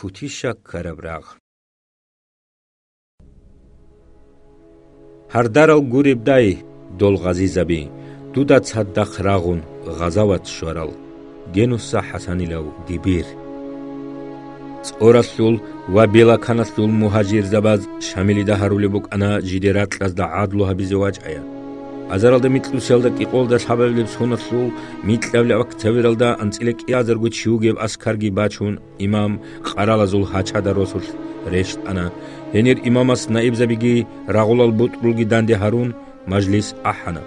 كوتيشا كربراغ هردارال غوريب داي دول غزيزبي دودا تصدق راغون غزاوات شورال جنوسا حسانيلو ديبير ორასულ ვაბილაქანასულ მუჰაჯირ ზაბაზ შამილი და ჰარულებუკ ანა ჯიდერატლას და ადლოჰაბიზე ვაჭაია აზარალდა მიტლუსელდა ყიყოლდა საბევლებს ხონასულ მიტლევლა ვაქცევერალდა ანწილე კი აზერგუ ჩიუგებ ასკარგი ბაჩუნ იმამ ყარალაზულ ჰაჩა და როსულ რეშტ ანა ენერ იმამას ნაიბზაბიგი რაღულალ ბუტრულგი დანდე ჰარուն მაჯლის აჰანა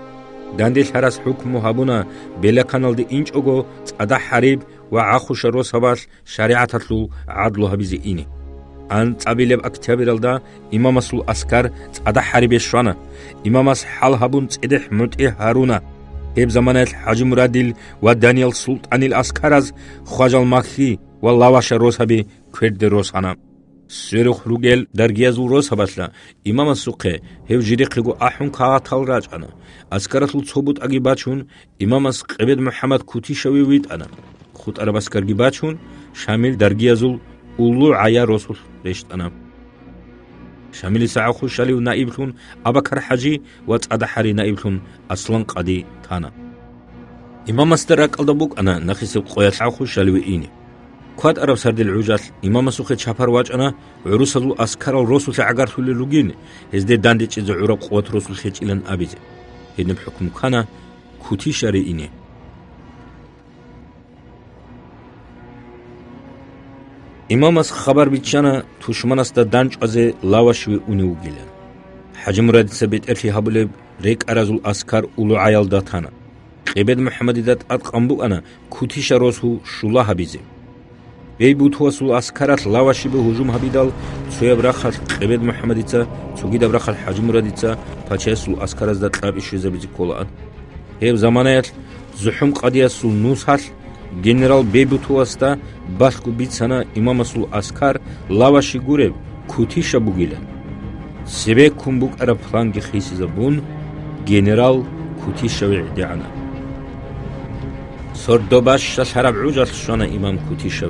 داندي الحرس حكم هابونا بلا كانال دي انجوغو صدا حريب وعاخوش روساباس شريعه تطلو عدلو هبيزي اني ان صابيلب اكتابيرالدا امامسل اسكر صدا حريب شوانا امامس حال هابون صدح متي هارونا اب زمانات حاج مراديل ودانيال سلطان الاسكراز خواجال ماخي واللواش روسابي كرد روسانا سيرخ روغل درگيازو روساباسلا امام سوقه هوجيريقو احون كاتال راجانا اسكراتل صوبوت اگي باچون امامس قبد محمد كوتيشوي ويت انا خود ارباس كرگي باچون شامل درگيازو اولو عيا رسول رشت انا شامل ساعخو شاليو نائبلون ابكر حجي وصدا حري نائبلون اصلا قدي تانا امام استرق الدبوك انا نخيس قويا ساعخو شاليو اني كواد عرب سرد العجال امام سوخه شافر واجنا عروسلو اسكرال رسول عغارتول لوغين هزد داندچ ز عرب قوت رسول خيچلن ابيزه هن بحكم كان كوتي شريينه امامس خبر بيچانا توشمانس دا دانچازه لاواشوي اونيوگيلن حجم رد سبيت ارفي حبل ريك ارازول اسكر اولو عيال داتانا قبد محمد دات اتقمبو انا كوتي شروسو شولا حبيزه بيبوتوسو اسكرات لواشي به هجوم هبيدال سويبرخل قبد محمديца سوگيدبرخل حجم راديца پاچيسو اسكراز دا طاب اشيزبيزي كولان هيب زمانات زحوم قدياسو نوسال گنرال بيبوتوستا باشكو بيتسانا امامسو اسكار لواشي گورب كوتيشا بوگيلن سبه كومبوك ارا فلانگي خيسيزبون گنرال كوتيشا وعديانا سردوباش شراب عجل شانا امام كوتيشا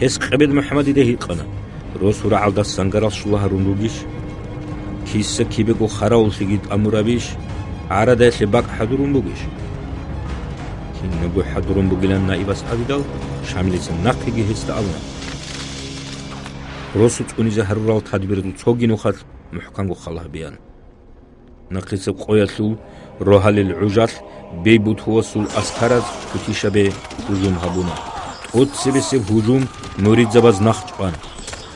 هس قبد محمد ده قنا رسول عبد سنگرال شلاه روندوگيش كيس كيبگو خراول خيد امورابيش عرده سباق حضرون بوگيش كينبو حضرون بوگيلن نائبس ابيدال شامليس نقيگي هست alna رسول اونيزه هرورال تدبيردو صوگينو خات محكمگو خلاه بيان نقيس قوياسو روحال العجل بيبوتوسو اسكراز كوتيشا به هجوم هابونا ოცსებესე ჰუჯუმ მორიძაბაზ ნახჭვან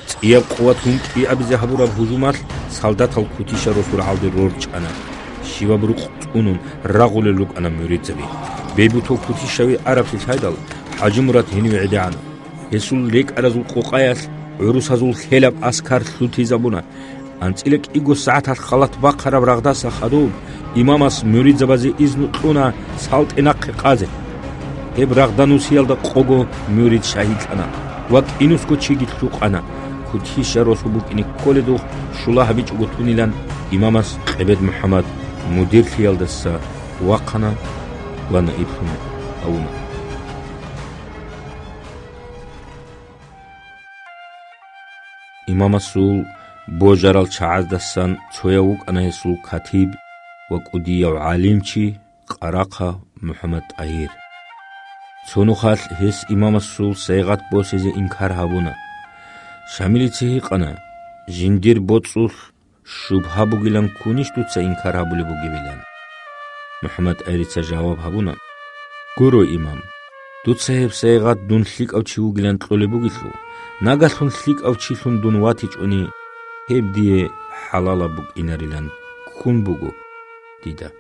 წია ყوتუნ კი აბიზე ჰაბურა ჰუჯუმალ სალდათალ ქუთიშა როსურ ალდე რორჭანა შივაბრუ ყუნუნ რაღულე ლუკანა მორიძები ბებუთო ქუთიშავი არაფის ჰაიდალ ჰაჯიმურათ ჰინივი ედან ესულ ლეკ არაზულ ყოყაიას ურუსაზულ ხელაბ ასკარ სუთიზაბუნა ანწილე კიგო საათალ ხალათ ბაყარა ბრაღდასა ხადუ იმამას მორიძაბაზე იზნუ ყუნა სალტენაყე ყაზე ابراغدانوسيال دا قوغو موريد شاهيتانا وك انوسكو چيگيت لوقانا كوتيشا روسوبوك اني كولدو شولاه بيچوغو تونيلان امامس قبد محمد مدير خيال دسا وقنا وانا ابن اونا امامسول بوجارال چاعز دسان چوياوك انا يسول كاتيب وكوديو عالمچي قراقا محمد طاهر سونوخال هس امامسول سيغات بوسيزي انكار هابونا شامليتي قنا جندير بوتسول شبهه بوگيلان كونيش دوتسا انكار هابولي بوگيبيلان محمد ايريتسا جواب هابونا گورو امام دوتسا هب سيغات دون ليك او چيوگيلان تلولي بوگيلو ناگالون ليك او چيلون دون واتي چوني هب دي حلالا بوگ اناريلان كون بوگو ديدا